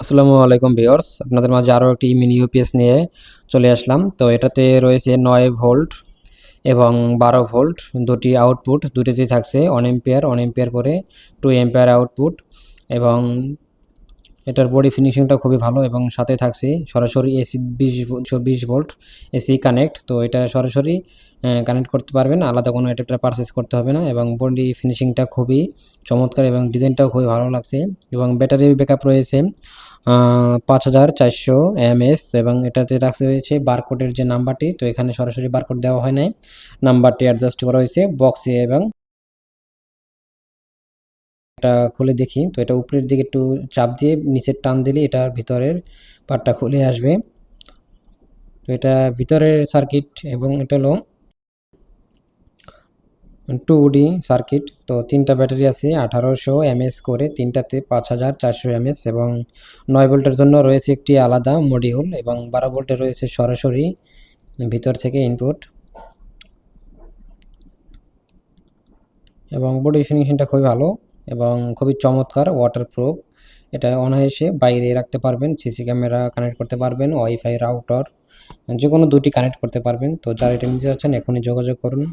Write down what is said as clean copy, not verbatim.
আসসালামু আলাইকুম ভিউয়ার্স, আপনাদের মাঝে আরও একটি মিনি ইউপিএস নিয়ে চলে আসলাম। তো এটাতে রয়েছে 9 ভোল্ট এবং 12 ভোল্ট দুটি আউটপুট, দুটিতেই থাকছে 1 এম্পিয়ার করে 2 এম্পিয়ার আউটপুট। এবং এটার বডি ফিনিশিংটা খুবই ভালো এবং সাথে থাকছে সরাসরি এসি 20 ভোল্ট এসি কানেক্ট। তো এটা সরাসরি কানেক্ট করতে পারবেন, আলাদা কোনো অ্যাডাপ্টার পারচেস করতে হবে না। এবং বডি ফিনিশিংটা খুবই চমৎকার এবং ডিজাইনটাও খুবই ভালো লাগছে। এবং ব্যাটারি ব্যাকআপ রয়েছে 5400 এমএস। এবং এটাতে রাখা হয়েছে বারকোডের যে নাম্বারটি, তো এখানে সরাসরি বারকোড দেওয়া হয় নাই, নাম্বারটি অ্যাডজাস্ট করা হয়েছে বক্সে। এবং এটা খুলে দেখি, তো এটা উপরের দিকে একটু চাপ দিয়ে নিচের টান দিলে এটার ভিতরের পার্টটা খুলে আসবে। তো এটা ভিতরের সার্কিট এবং এটা হলো 2D সার্কিট। তো তিনটা ব্যাটারি আছে 1800 এমএস করে, তিনটাতে 5400 এমএস। এবং 9 ভোল্টের জন্য রয়েছে একটি আলাদা মডিউল এবং 12 ভোল্টের রয়েছে সরাসরি ভিতর থেকে ইনপুট। এবং বডি ফিনিশিংটা খুবই ভালো এবং খুবই চমৎকার, ওয়াটারপ্রুফ। এটা অনায়াসে বাইরে রাখতে পারবেন, সিসি ক্যামেরা কানেক্ট করতে পারবেন, ওয়াইফাই রাউটার যে কোনো দুটি কানেক্ট করতে পারবেন। তো যারা এটা নিতে চাচ্ছেন এখনই যোগাযোগ করুন।